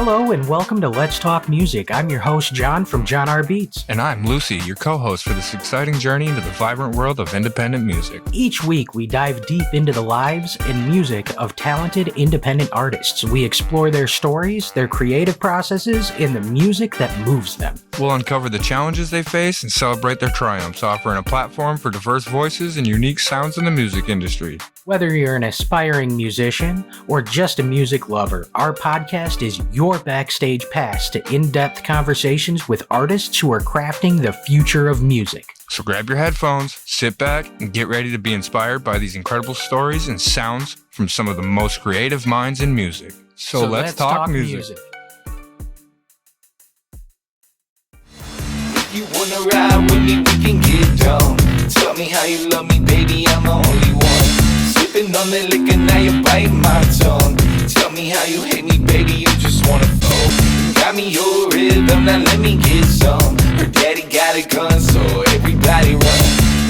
Hello and welcome to Let's Talk Music. I'm your host, John from John R. Beats. And I'm Lucy, your co-host for this exciting journey into the vibrant world of independent music. Each week, we dive deep into the lives and music of talented independent artists. We explore their stories, their creative processes, and the music that moves them. We'll uncover the challenges they face and celebrate their triumphs, offering a platform for diverse voices and unique sounds in the music industry. Whether you're an aspiring musician or just a music lover, our podcast is your backstage pass to in-depth conversations with artists who are crafting the future of music. So grab your headphones, sit back, and get ready to be inspired by these incredible stories and sounds from some of the most creative minds in music. So let's talk music. If you wanna ride with me, we can get down. Tell me how you love me, baby, I'm the only one. Sipping on the liquor, now you bite my tongue. Tell me how you hate me, baby, you just wanna flow. Got me your rhythm, now let me get some. Her daddy got a gun, so everybody run.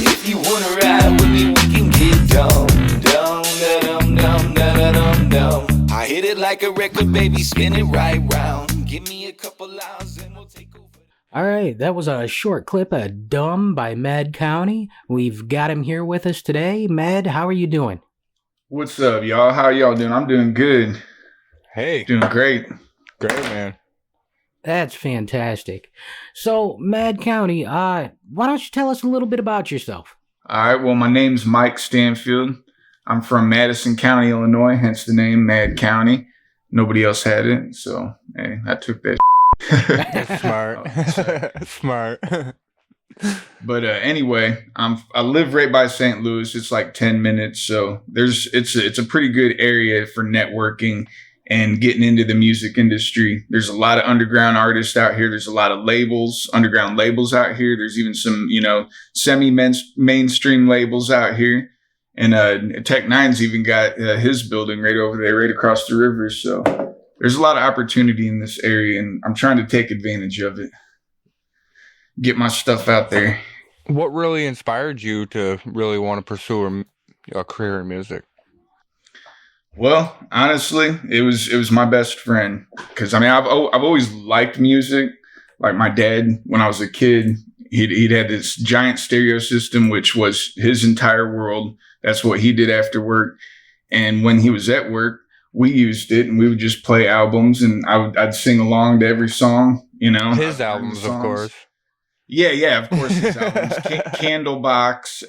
If you wanna ride with me, we can get down. Down, da-dum, dum, da-da-dum, dum. I hit it like a record, baby, spin it right round. Give me a couple hours and we'll take over. All right, that was a short clip of Dumb by Madcounty. We've got him here with us today. Mad, how are you doing? What's up, y'all? How y'all doing? I'm doing good. Hey. Doing great. Great, man. That's fantastic. So, Madcounty, why don't you tell us a little bit about yourself? All right. Well, my name's Mike Stanfield. I'm from Madison County, Illinois, hence the name Madcounty. Nobody else had it, so hey, I took that. That's smart. Smart. But anyway, I live right by St. Louis. It's like 10 minutes, so it's a pretty good area for networking and getting into the music industry. There's a lot of underground artists out here. There's a lot of labels, underground labels out here. There's even some, semi-mainstream labels out here. And Tech Nine's even got his building right over there, right across the river. So there's a lot of opportunity in this area, and I'm trying to take advantage of it. Get my stuff out there. What really inspired you to really want to pursue a career in music? Well, honestly, it was my best friend, because I've always liked music. Like my dad, when I was a kid, he'd had this giant stereo system, which was his entire world. That's what he did after work. And when he was at work, we used it, and we would just play albums, and I'd sing along to every song. His albums, of course. Yeah, of course, his albums. Candlebox,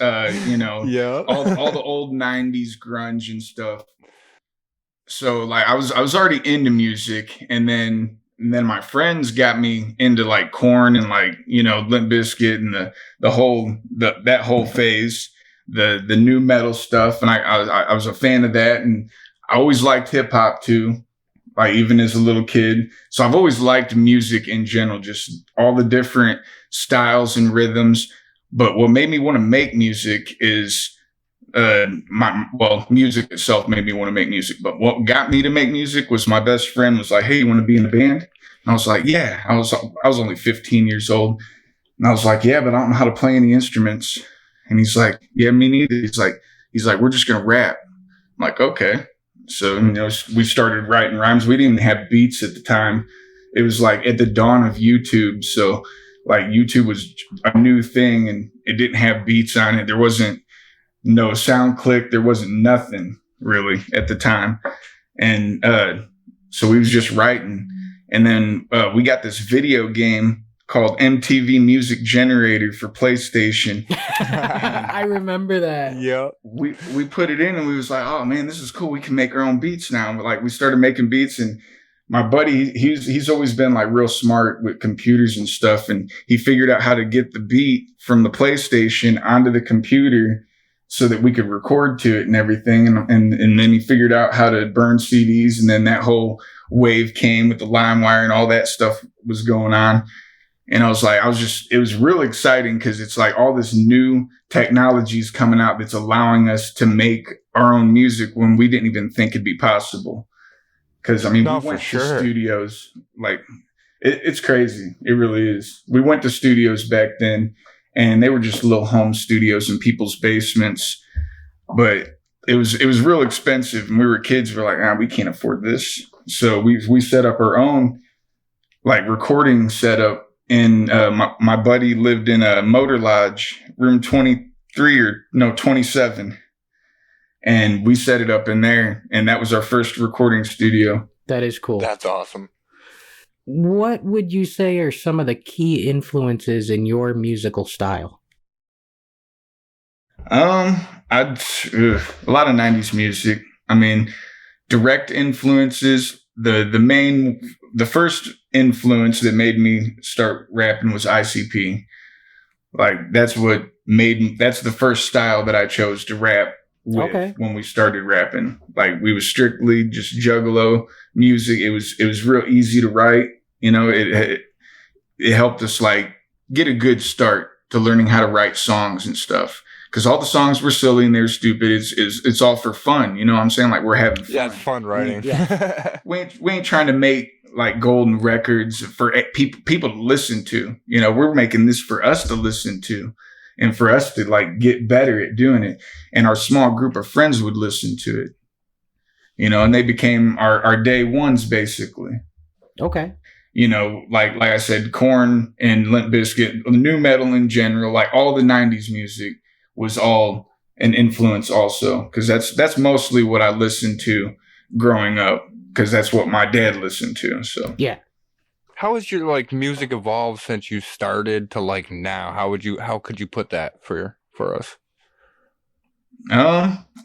Yeah. all the old 90s grunge and stuff. So like I was already into music, and then my friends got me into like Korn and like, Limp Bizkit and that whole phase, the new metal stuff. And I was a fan of that, and I always liked hip hop too. Like even as a little kid. So I've always liked music in general, just all the different styles and rhythms. But what made me want to make music is music itself made me want to make music. But what got me to make music was my best friend was like, "Hey, you want to be in a band?" And I was like, "Yeah." I was only 15 years old. And I was like, "Yeah, but I don't know how to play any instruments." And he's like, "Yeah, me neither." He's like, "We're just going to rap." I'm like, "Okay." So, we started writing rhymes. We didn't even have beats at the time. It was like at the dawn of YouTube. So like YouTube was a new thing, and it didn't have beats on it. There wasn't no sound click. There wasn't nothing really at the time. And so we was just writing. And then we got this video game called MTV Music Generator for PlayStation. I remember that. Yeah. We put it in, and we was like, "Oh man, this is cool. We can make our own beats now." But like we started making beats, and my buddy, he's always been like real smart with computers and stuff, and he figured out how to get the beat from the PlayStation onto the computer so that we could record to it and everything. And then he figured out how to burn CDs, and then that whole wave came with the LimeWire and all that stuff was going on. And it was really exciting, because it's like all this new technology is coming out that's allowing us to make our own music when we didn't even think it'd be possible. Because, we went to studios, like, it's crazy. It really is. We went to studios back then, and they were just little home studios in people's basements. But it was real expensive. And we were kids. We're like, we can't afford this. So we set up our own like recording setup. And my buddy lived in a motor lodge, room 27. And we set it up in there. And that was our first recording studio. That is cool. That's awesome. What would you say are some of the key influences in your musical style? A lot of 90s music. I mean, direct influences. The first influence that made me start rapping was ICP. Like that's the first style that I chose to rap with when we started rapping. Like we was strictly just juggalo music. It was real easy to write. You know, it helped us like get a good start to learning how to write songs and stuff. Because all the songs were silly and they're stupid. It's all for fun. You know what I'm saying? Like we're having fun. Yeah, it's fun writing. We ain't trying to make like golden records for people to listen to. You know, we're making this for us to listen to and for us to like get better at doing it. And our small group of friends would listen to it. You know, and they became our day ones basically. Okay. You know, like I said, Korn and Limp Bizkit, new metal in general, like all the 90s music was all an influence also, because that's mostly what I listened to growing up, because that's what my dad listened to. So yeah. How has your like music evolved since you started to like now? How could you put that for us?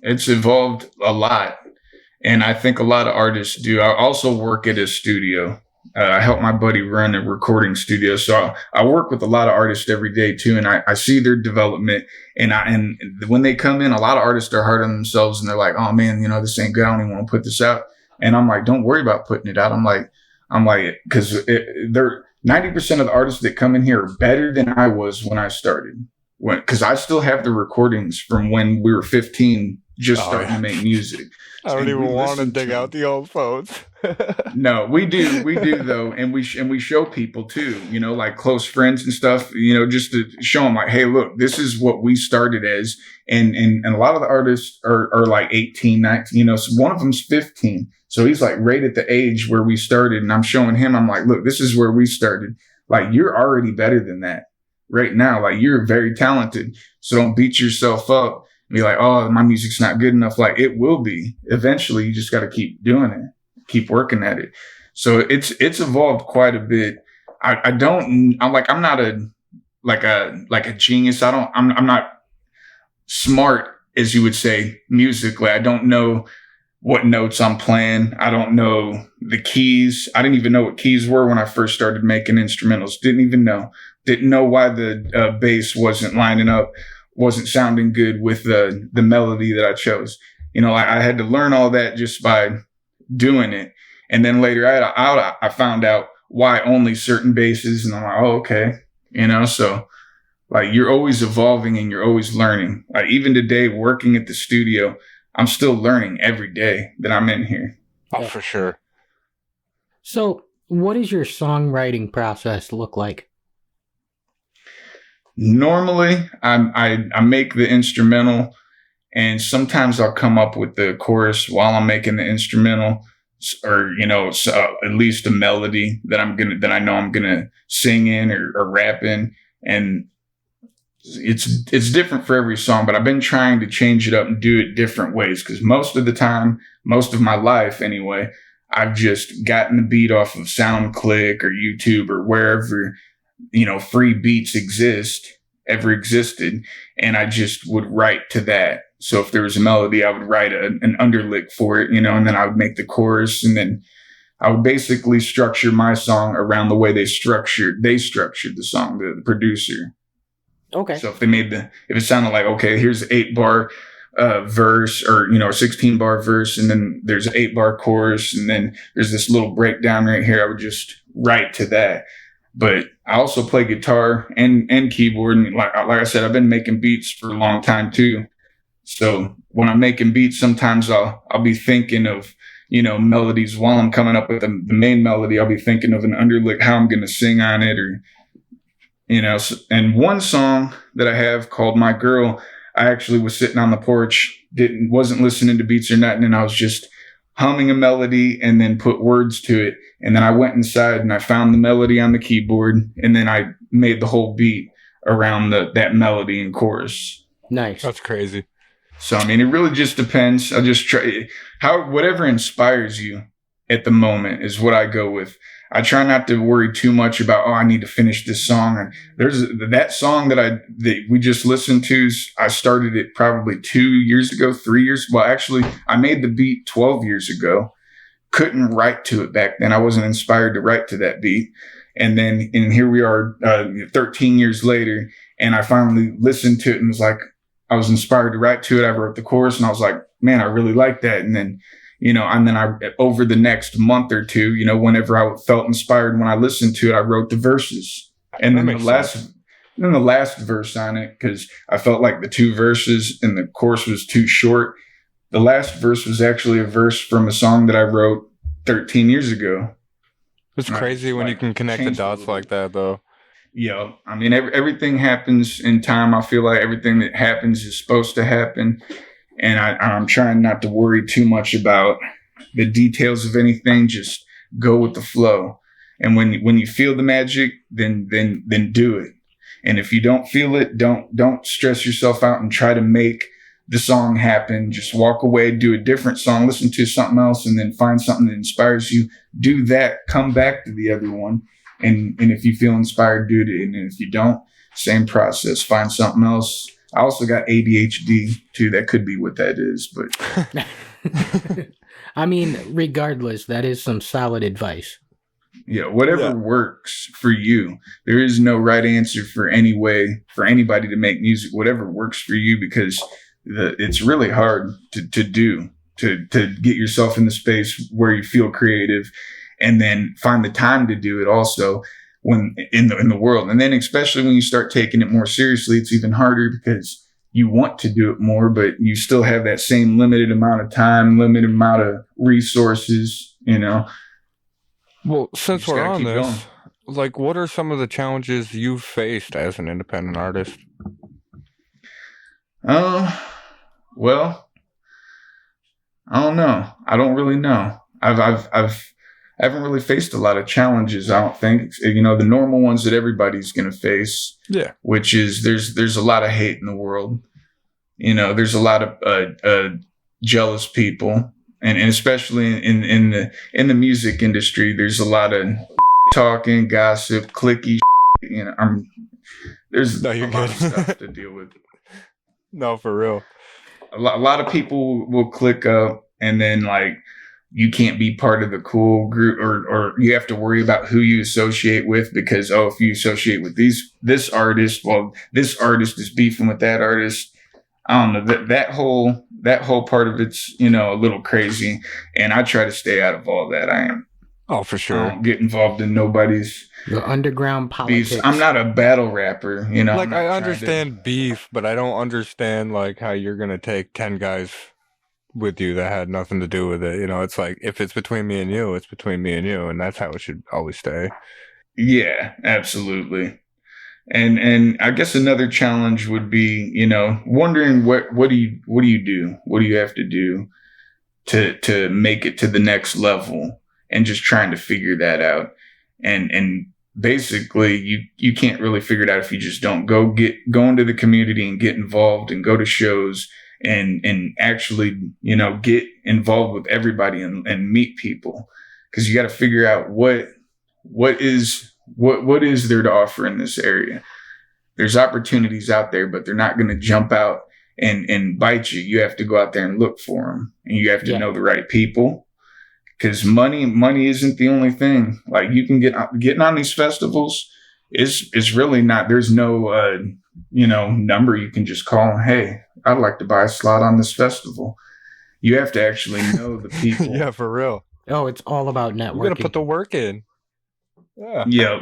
It's evolved a lot, and I think a lot of artists do. I also work at a studio. I help my buddy run a recording studio. So I work with a lot of artists every day too. And I see their development, and when they come in, a lot of artists are hard on themselves and they're like, oh man, you know, this ain't good. I don't even want to put this out. And I'm like, don't worry about putting it out. I'm like, cause they're 90% of the artists that come in here are better than I was when I started. Cause I still have the recordings from when we were 15, starting to make music. I don't even want to dig out the old phones. No, we do though, and we show people too, you know, like close friends and stuff, you know, just to show them like, hey, look, this is what we started as, and a lot of the artists are like 18, 19, you know, so one of them's 15, so he's like right at the age where we started, and I'm showing him, I'm like, look, this is where we started, like you're already better than that right now, like you're very talented, so don't beat yourself up. Be like, oh, my music's not good enough. Like it will be eventually. You just got to keep doing it, keep working at it. So it's evolved quite a bit. I'm not a genius. I'm not smart, as you would say, musically. I don't know what notes I'm playing. I don't know the keys. I didn't even know what keys were when I first started making instrumentals. Didn't know why the bass wasn't lining up, wasn't sounding good with the melody that I chose. You know, I had to learn all that just by doing it. And then later I found out why only certain basses, and I'm like, oh, okay. You know, so like you're always evolving and you're always learning. Like even today, working at the studio, I'm still learning every day that I'm in here. Oh, for sure. So what does your songwriting process look like? Normally, I make the instrumental, and sometimes I'll come up with the chorus while I'm making the instrumental, or you know, at least a melody that I know I'm gonna sing in or rap in, and it's different for every song. But I've been trying to change it up and do it different ways, because most of the time, most of my life anyway, I've just gotten the beat off of SoundClick or YouTube or wherever, you know, free beats ever existed, and I just would write to that. So if there was a melody, I would write an underlick for it, you know, and then I would make the chorus, and then I would basically structure my song around the way they structured the song, the producer. Okay. So if it sounded like, okay, here's an 8-bar verse, or, you know, a 16-bar verse, and then there's an 8-bar chorus, and then there's this little breakdown right here, I would just write to that. But I also play guitar and keyboard. And like I said, I've been making beats for a long time too. So when I'm making beats, sometimes I'll be thinking of, you know, melodies while I'm coming up with the main melody. I'll be thinking of an underlick, how I'm going to sing on it, or, you know. And one song that I have called My Girl, I actually was sitting on the porch, wasn't listening to beats or nothing, and I was just humming a melody and then put words to it. And then I went inside and I found the melody on the keyboard, and then I made the whole beat around that melody and chorus. Nice. That's crazy. So, I mean, it really just depends. I just try whatever inspires you at the moment is what I go with. I try not to worry too much about, I need to finish this song. And there's that song that we just listened to. I started it probably 2 years ago, 3 years. Well, actually, I made the beat 12 years ago. Couldn't write to it back then. I wasn't inspired to write to that beat. And here we are 13 years later. And I finally listened to it and was like, I was inspired to write to it. I wrote the chorus and I was like, man, I really like that. And then, over the next month or two, whenever I felt inspired when I listened to it, I wrote the verses. And then the last verse on it, because I felt like the 2 verses and the chorus was too short. The last verse was actually a verse from a song that I wrote 13 years ago. It's crazy when you can connect the dots like that, though. Yeah, I mean, everything happens in time. I feel like everything that happens is supposed to happen. And I'm trying not to worry too much about the details of anything. Just go with the flow. And when you feel the magic, then do it. And if you don't feel it, don't stress yourself out and try to make the song happen. Just walk away, do a different song, listen to something else, and then find something that inspires you. Do that. Come back to the other one. And if you feel inspired, do it. And if you don't, same process. Find something else. I also got ADHD too. That could be what that is, but I mean, regardless, that is some solid advice. Yeah, whatever works for you. There is no right answer for anybody to make music. Whatever works for you, because it's really hard to get yourself in the space where you feel creative, and then find the time to do it also when in the world. And then especially when you start taking it more seriously, it's even harder because you want to do it more, but you still have that same limited amount of time, limited amount of resources, Well, since we're on this, like, what are some of the challenges you've faced as an independent artist? Well, I don't know. I don't really know. I haven't really faced a lot of challenges, I don't think. The normal ones that everybody's going to face. Yeah. Which is there's a lot of hate in the world. There's a lot of jealous people, and especially in the music industry, there's a lot of talking, gossip, clicky. There's a lot of stuff to deal with. No, for real. A lot of people will click up, and then you can't be part of the cool group, or you have to worry about who you associate with, because, if you associate with this artist, well, this artist is beefing with that artist. I don't know, that whole part of it's, a little crazy, and I try to stay out of all that. I am. Oh, for sure. I don't get involved in nobody's the underground politics. Beefs. I'm not a battle rapper, I understand beef, but I don't understand how you're gonna take 10 guys with you that had nothing to do with it. It's like, if it's between me and you, it's between me and you, and that's how it should always stay. Yeah, absolutely. And I guess another challenge would be, wondering what do you do? What do you have to do to make it to the next level, and just trying to figure that out. And basically you can't really figure it out if you just don't go into the community and get involved and go to shows and actually, get involved with everybody and meet people. Because you got to figure out what is there to offer in this area. There's opportunities out there, but they're not going to jump out and bite you. You have to go out there and look for them, and you have to know the right people. Because money isn't the only thing. You can getting on these festivals is really not. There's no number you can just call. Hey, I'd like to buy a slot on this festival. You have to actually know the people. Yeah, for real. Oh, it's all about networking. You got to put the work in. Yeah.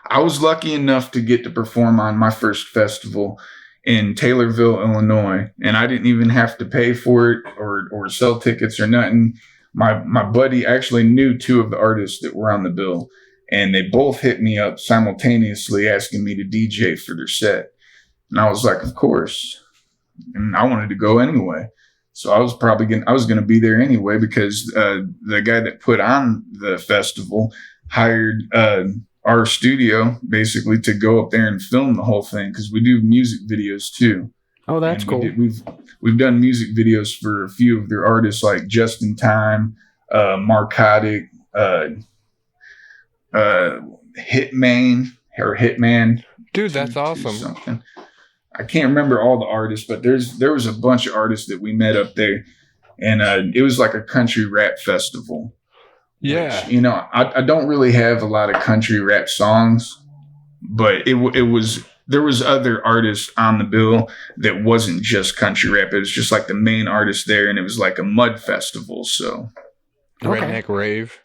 I was lucky enough to get to perform on my first festival in Taylorville, Illinois, and I didn't even have to pay for it or sell tickets or nothing. My buddy actually knew 2 of the artists that were on the bill, and they both hit me up simultaneously asking me to DJ for their set. And I was like, of course. And I wanted to go anyway. So I was gonna be there anyway because the guy that put on the festival hired our studio basically to go up there and film the whole thing because we do music videos too. Oh, that's And cool. we've done music videos for a few of their artists like Just in Time, Marcotic, Hitman. Dude, that's awesome. Something. I can't remember all the artists, but there was a bunch of artists that we met up there, and it was like a country rap festival. Yeah. Which, I don't really have a lot of country rap songs, but it was there was other artists on the bill that wasn't just country rap. It was just like the main artist there, and it was like a mud festival. So Redneck Rave.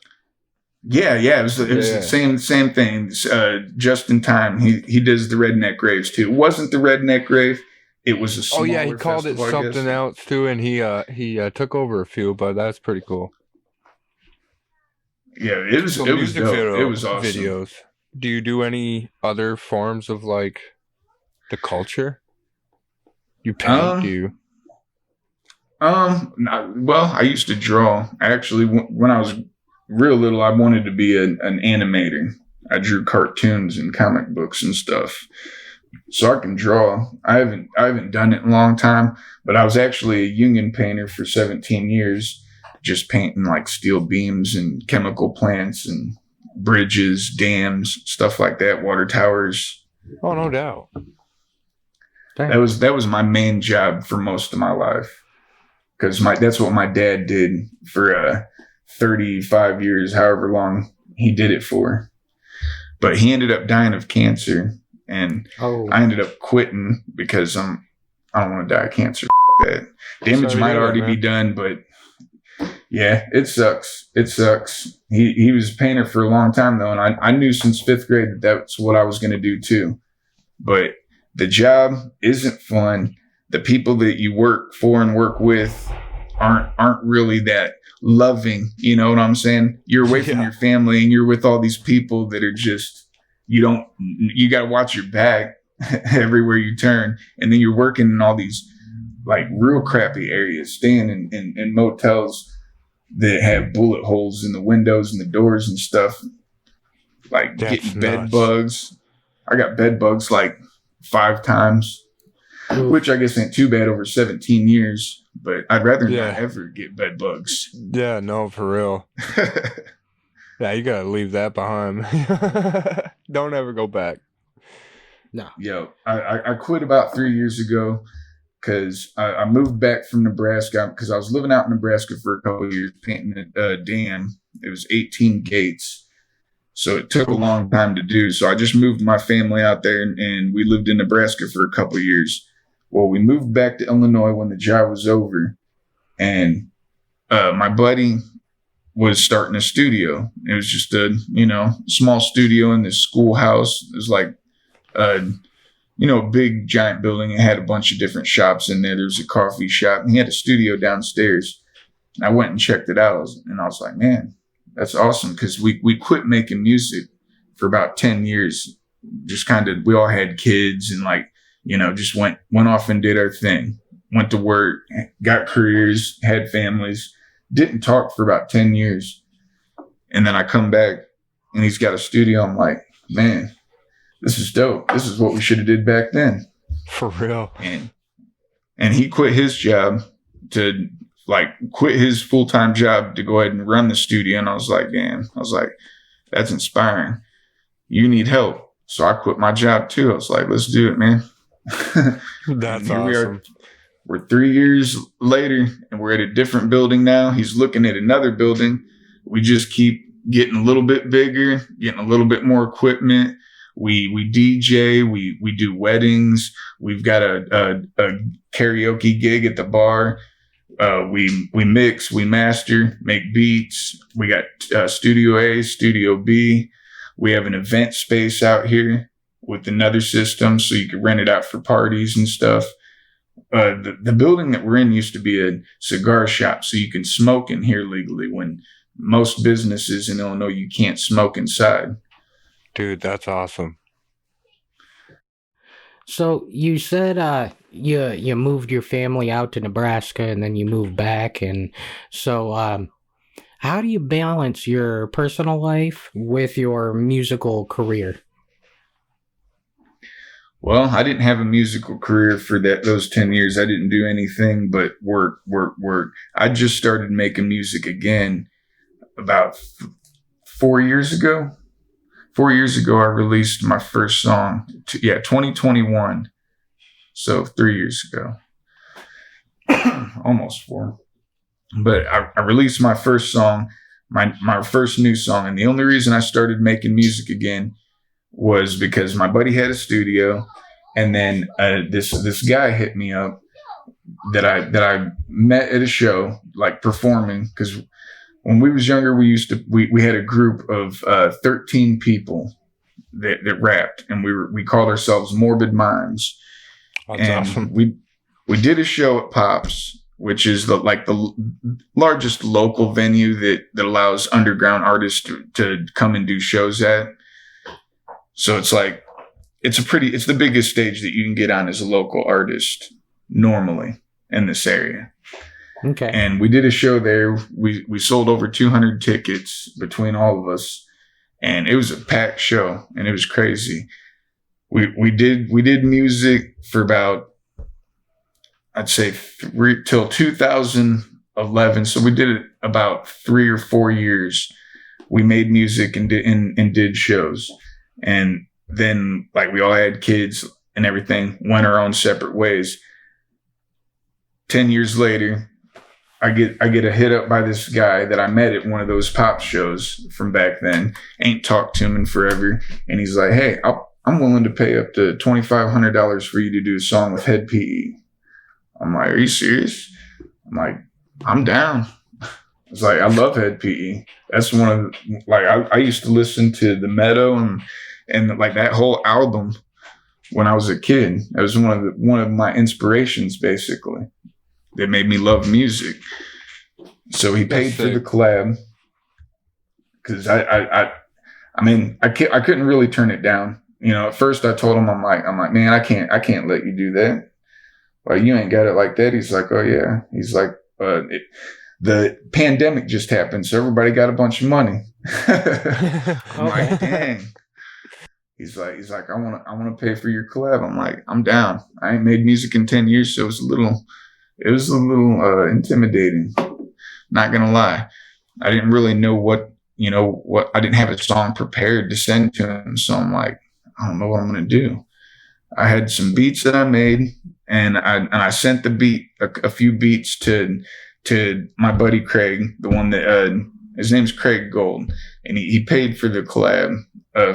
Yeah, it was the same thing. Just in Time, he does the Redneck Raves too. It wasn't the Redneck Rave. It was a smaller he called it festival, something else too, and he took over a few, but that's pretty cool. Yeah, it was dope. It was awesome. Videos. Do you do any other forms of like the culture? You paint? Well, I used to draw. Actually, when I was real little, I wanted to be an animator. I drew cartoons and comic books and stuff, so I can draw. I haven't done it in a long time, but I was actually a union painter for 17 years, just painting like steel beams and chemical plants and bridges, dams, stuff like that, water towers. Oh, no doubt. That was my main job for most of my life, because that's what my dad did for 35 years, however long he did it for. But he ended up dying of cancer, and I ended up quitting because I don't want to die of cancer. That damage might already be done, but yeah, it sucks. He was a painter for a long time though, and I knew since 5th grade that that's what I was going to do too. But the job isn't fun. The people that you work for and work with aren't really that loving. You know what I'm saying? You're away from your family and you're with all these people that are just, you got to watch your back everywhere you turn. And then you're working in all these like real crappy areas, staying in motels that have bullet holes in the windows and the doors and stuff, like getting bed bugs. I got bed bugs like 5 times, which I guess ain't too bad over 17 years, but I'd rather not ever get bed bugs. Yeah, no, for real. Yeah, you gotta leave that behind. Don't ever go back. No. Yo, I quit about 3 years ago because I moved back from Nebraska because I was living out in Nebraska for a couple of years painting a dam. It was 18 gates. So it took a long time to do. So I just moved my family out there and we lived in Nebraska for a couple of years. Well, we moved back to Illinois when the job was over. And my buddy was starting a studio. It was just a, small studio in this schoolhouse. It was like, a big giant building. It had a bunch of different shops in there. There was a coffee shop and he had a studio downstairs. And I went and checked it out. And I was like, man, that's awesome. Cause we quit making music for about 10 years. Just we all had kids and just went off and did our thing, went to work, got careers, had families, didn't talk for about 10 years. And then I come back and he's got a studio. I'm like, man, this is dope. This is what we should have did back then. For real. And he quit his job to quit his full-time job to go ahead and run the studio. And I was like, that's inspiring. You need help. So I quit my job too. I was like, let's do it, man. That's awesome. We're 3 years later and we're at a different building now. He's looking at another building. We just keep getting a little bit bigger, getting a little bit more equipment. We DJ, we do weddings. We've got a karaoke gig at the bar. We mix, we master, make beats. We got Studio A, Studio B. We have an event space out here with another system so you can rent it out for parties and stuff. The building that we're in used to be a cigar shop, so you can smoke in here legally when most businesses in Illinois, you can't smoke inside. Dude, that's awesome. So you said you moved your family out to Nebraska and then you moved back, and so how do you balance your personal life with your musical career? Well, I didn't have a musical career for those 10 years. I didn't do anything but work, work, work. I just started making music again about 4 years ago. 4 years ago, I released my first song. 2021. So 3 years ago, almost four. But I released my first song, my first new song. And the only reason I started making music again was because my buddy had a studio, and then this guy hit me up that I met at a show, like performing. Because when we was younger, we had a group of 13 people that rapped, and we called ourselves Morbid Minds. That's and awesome. We did a show at Pops, which is the largest local venue that allows underground artists to come and do shows at. So it's like, it's the biggest stage that you can get on as a local artist normally in this area. Okay. And we did a show there. We sold over 200 tickets between all of us, and it was a packed show, and it was crazy. We did music for about, I'd say till 2011. So we did it about 3 or 4 years. We made music and did shows. And then, like, we all had kids and everything, went our own separate ways. 10 years later, I get a hit up by this guy that I met at one of those pop shows from back then. Ain't talked to him in forever. And he's like, hey, I'm willing to pay up to $2,500 for you to do a song with Head PE. I'm like, are you serious? I'm like, I'm down. It's like, I love Head PE. That's one of the, like, I used to listen to The Meadow and like that whole album when I was a kid. It was one of my inspirations, basically, that made me love music. So he paid for the collab, because I couldn't really turn it down. You know, at first I told him, I'm like, man, I can't let you do that. Like, you ain't got it like that. He's like, oh yeah. He's like, the pandemic just happened, so everybody got a bunch of money. I'm like, dang. He's like, I want to pay for your collab. I'm like, I'm down. I ain't made music in 10 years, so it was a little intimidating. Not gonna lie. I didn't really know what I didn't have a song prepared to send to him. So I'm like, I don't know what I'm gonna do. I had some beats that I made, and I sent the beat, a few beats to my buddy Craig, the one that his name's Craig Gold, and he paid for the collab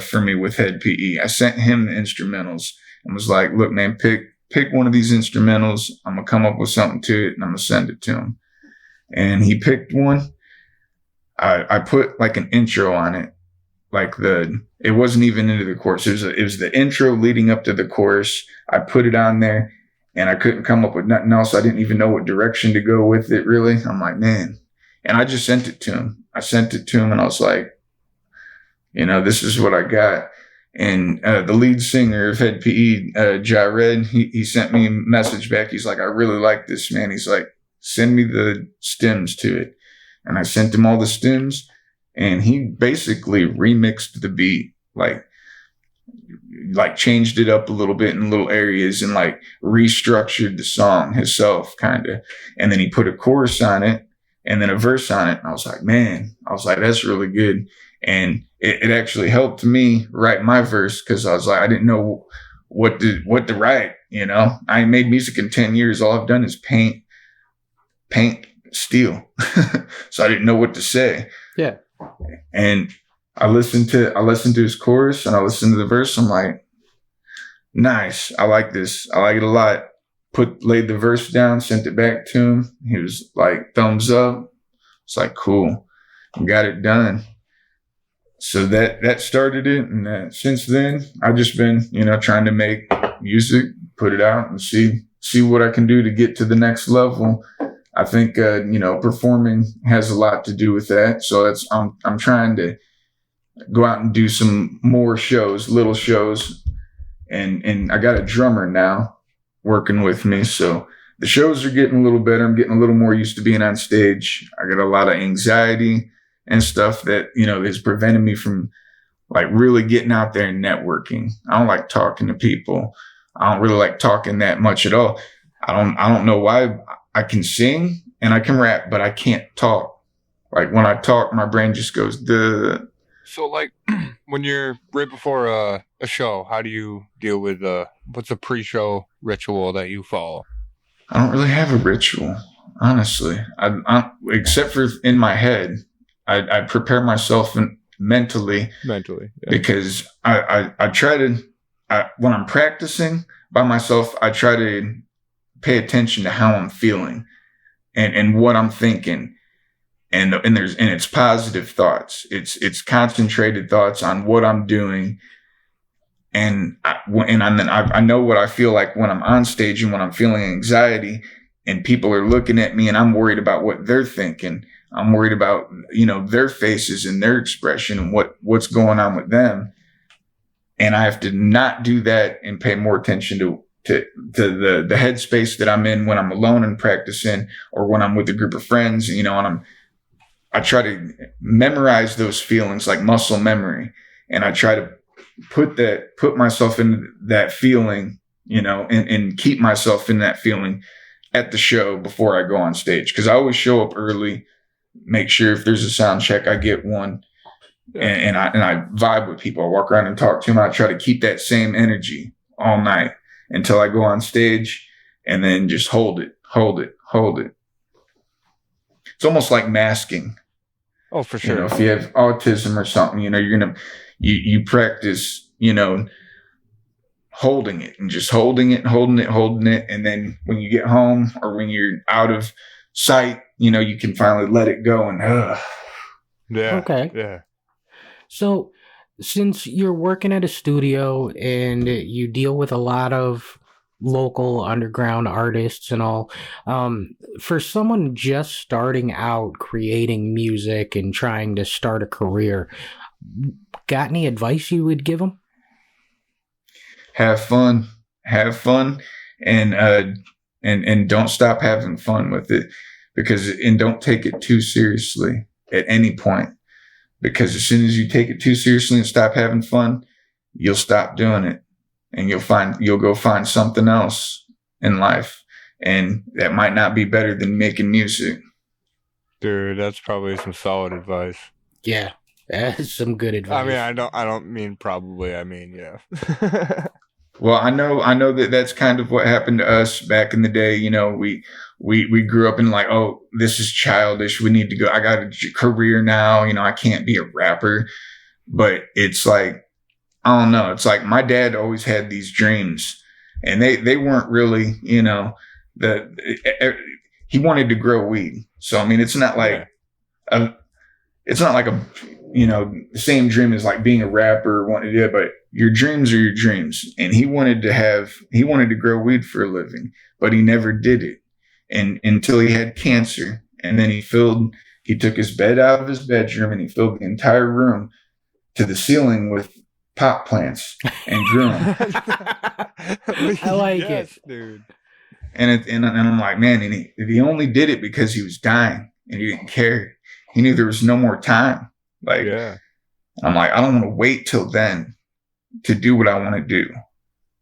for me with Head PE. I sent him the instrumentals and was like, look, man, pick one of these instrumentals. I'm gonna come up with something to it, and I'm gonna send it to him. And he picked one. I put like an intro on it, like it wasn't even into the chorus. It was the intro leading up to the chorus. I put it on there, and I couldn't come up with nothing else. I didn't even know what direction to go with it, really. I'm like, man. And I just sent it to him. And I was like, this is what I got. And the lead singer of Head PE, Jared, he sent me a message back. He's like, I really like this, man. He's like, send me the stems to it. And I sent him all the stems, and he basically remixed the beat, like changed it up a little bit in little areas, and like restructured the song himself, kind of. And then he put a chorus on it and then a verse on it. And I was like, that's really good. And it actually helped me write my verse, because I was like, I didn't know what to write. I ain't made music in 10 years. All I've done is paint, steal. So I didn't know what to say. Yeah. And I listened to his chorus, and I listened to the verse. I'm like, nice. I like this. I like it a lot. Laid the verse down, sent it back to him. He was like, thumbs up. It's like, cool. Got it done. So that started it. And since then, I've just been, trying to make music, put it out, and see what I can do to get to the next level. I think, performing has a lot to do with that. So I'm trying to go out and do some more shows, little shows, and I got a drummer now working with me. So the shows are getting a little better. I'm getting a little more used to being on stage. I got a lot of anxiety and stuff that, is preventing me from like really getting out there and networking. I don't like talking to people. I don't really like talking that much at all. I don't know why. I can sing and I can rap, but I can't talk. Like when I talk, my brain just goes, duh. So like when you're right before a show, how do you deal with what's a pre-show ritual that you follow? I don't really have a ritual, honestly. I except for in my head, I prepare myself mentally, Yeah. because I try to, when I'm practicing by myself, I try to pay attention to how I'm feeling and what I'm thinking. And it's positive thoughts. It's concentrated thoughts on what I'm doing. And I know what I feel like when I'm on stage and when I'm feeling anxiety and people are looking at me and I'm worried about what they're thinking. I'm worried about, their faces and their expression and what's going on with them. And I have to not do that and pay more attention to the headspace that I'm in when I'm alone and practicing, or when I'm with a group of friends, and I try to memorize those feelings like muscle memory. And I try to put myself in that feeling, and keep myself in that feeling at the show before I go on stage. Cause I always show up early, make sure if there's a sound check, I get one. And I vibe with people. I walk around and talk to them. I try to keep that same energy all night until I go on stage, and then just hold it. It's almost like masking. Oh, for sure. If you have autism or something, you practice, holding it and just holding it. And then when you get home or when you're out of sight, you can finally let it go and, Yeah. Okay. Yeah. So, since you're working at a studio and you deal with a lot of local underground artists and all, for someone just starting out creating music and trying to start a career, got any advice you would give them? have fun, and don't stop having fun with it, and don't take it too seriously at any point. Because as soon as you take it too seriously and stop having fun, you'll stop doing it, and you'll go find something else in life, and that might not be better than making music. Dude, that's probably some solid advice. Yeah, that's some good advice. I mean, I don't mean probably. I mean, yeah. Well, I know that's kind of what happened to us back in the day. We grew up in like, oh, this is childish. We need to go. I got a career now. I can't be a rapper. But it's like, I don't know. It's like my dad always had these dreams, and they weren't really, he wanted to grow weed. So I mean, it's not like the same dream as like being a rapper or wanting to do it, but your dreams are your dreams. And he wanted to grow weed for a living, but he never did it. And until he had cancer. And then he took his bed out of his bedroom and he filled the entire room to the ceiling with pot plants and grew them. I like it, dude. And I'm like, man, and he only did it because he was dying and he didn't care. He knew there was no more time. Like, Yeah. I'm like, I don't want to wait till then to do what I want to do.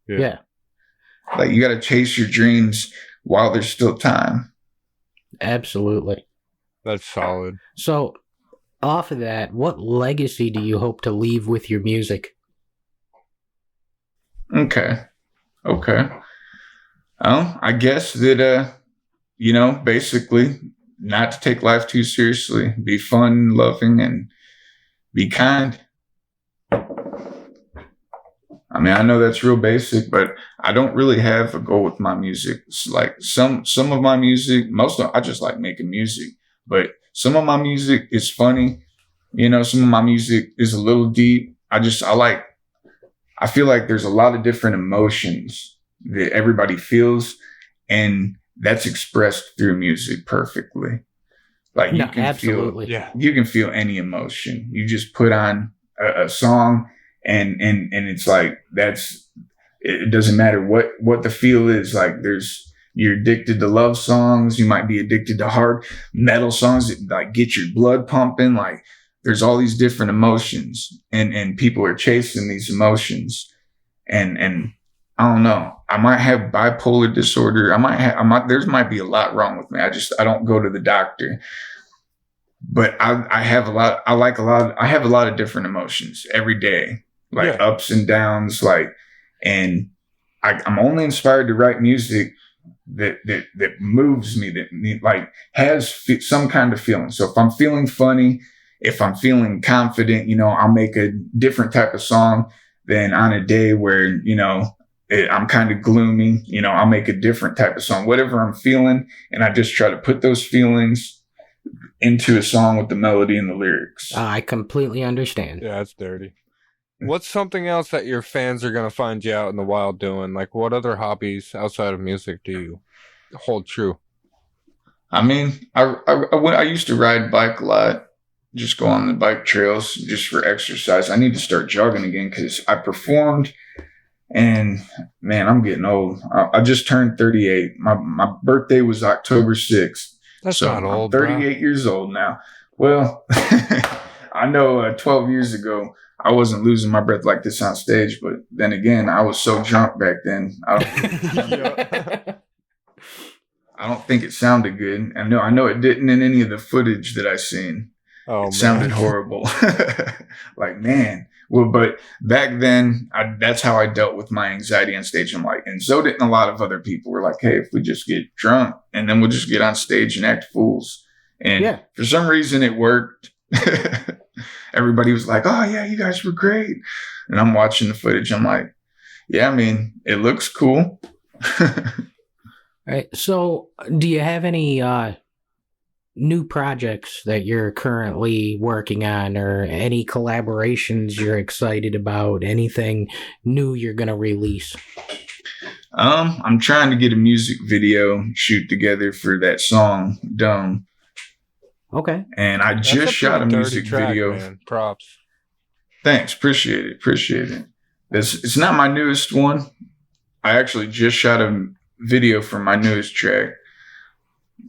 Yeah. Like, you got to chase your dreams while there's still time. Absolutely. That's solid. So, off of that, what legacy do you hope to leave with your music? Okay. I guess that, basically not to take life too seriously, be fun, loving, and be kind. I mean, I know that's real basic, but I don't really have a goal with my music. It's like some of my music, I just like making music, but some of my music is funny. Some of my music is a little deep. I feel like there's a lot of different emotions that everybody feels, and that's expressed through music perfectly. Like you can absolutely. You can feel any emotion. You just put on a song and it's like It doesn't matter what the feel is. Like you're addicted to love songs. You might be addicted to hard metal songs that like get your blood pumping. Like there's all these different emotions, and people are chasing these emotions. And I don't know. I might have bipolar disorder. There might be a lot wrong with me. I don't go to the doctor, but I have a lot of different emotions every day, like ups and downs, and I'm only inspired to write music that moves me, that like has some kind of feeling. So if I'm feeling funny, if I'm feeling confident, I'll make a different type of song than on a day where, I'm kind of gloomy, I'll make a different type of song, whatever I'm feeling. And I just try to put those feelings into a song with the melody and the lyrics. I completely understand. Yeah, it's dirty. What's something else that your fans are going to find you out in the wild doing? Like, what other hobbies outside of music do you hold true? I mean, I used to ride bike a lot, just go on the bike trails just for exercise. I need to start jogging again because I performed, and man, I'm getting old. I just turned 38. My birthday was October 6th. That's so not old, I'm 38 years old now. Well, I know 12 years ago, I wasn't losing my breath like this on stage, but then again, I was so drunk back then. I don't think it sounded good. I know it didn't in any of the footage that I seen. Oh, it sounded horrible. Like, man. Well, but back then, that's how I dealt with my anxiety on stage. I'm like, and so didn't a lot of other people. Were like, hey, if we just get drunk and then we'll just get on stage and act fools. And for some reason, it worked. Everybody was like, oh, yeah, you guys were great. And I'm watching the footage. I'm like, yeah, I mean, it looks cool. All right. So do you have any new projects that you're currently working on, or any collaborations you're excited about? Anything new you're going to release? I'm trying to get a music video shoot together for that song, Dumb. Okay. And I just shot a music video. Man. Props. Thanks. Appreciate it. It's not my newest one. I actually just shot a video for my newest track,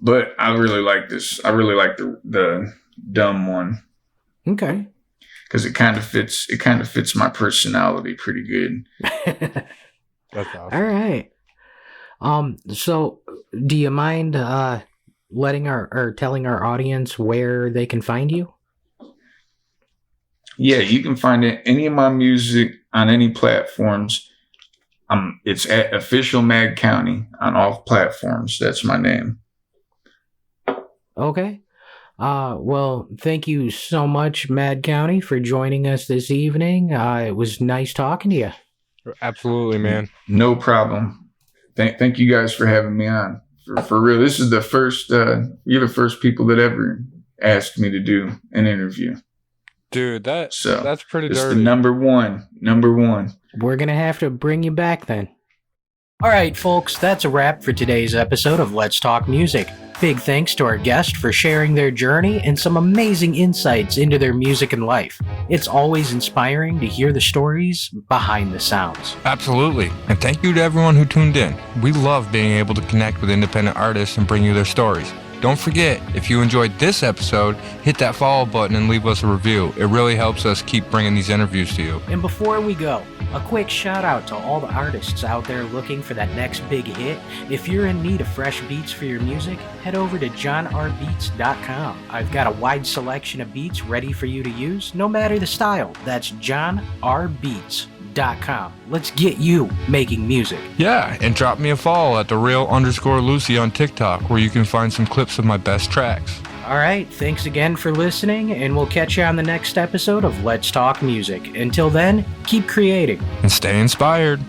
but I really like this. I really like the Dumb one. Okay. Because it kind of fits my personality pretty good. That's awesome. All right. So do you mind telling our audience where they can find you? Yeah, you can find any of my music on any platforms. It's at official Madcounty on all platforms. That's my name. Okay. Well, thank you so much, Madcounty, for joining us this evening. It was nice talking to you. Absolutely, man. No problem. Thank you guys for having me on. For real, this is the first. You're the first people that ever asked me to do an interview. Dude, that's pretty dirty. It's the number one. We're gonna have to bring you back then. All right, folks, that's a wrap for today's episode of Let's Talk Music. Big thanks to our guest for sharing their journey and some amazing insights into their music and life. It's always inspiring to hear the stories behind the sounds. Absolutely. And thank you to everyone who tuned in. We love being able to connect with independent artists and bring you their stories. Don't forget, if you enjoyed this episode, hit that follow button and leave us a review. It really helps us keep bringing these interviews to you. And before we go, a quick shout out to all the artists out there looking for that next big hit. If you're in need of fresh beats for your music, head over to johnrbeats.com. I've got a wide selection of beats ready for you to use, no matter the style. That's johnrbeats.com. Let's get you making music. Yeah, and drop me a follow at @thereal_Lucy on TikTok, where you can find some clips of my best tracks. All right, thanks again for listening, and we'll catch you on the next episode of Let's Talk Music. Until then, keep creating. And stay inspired.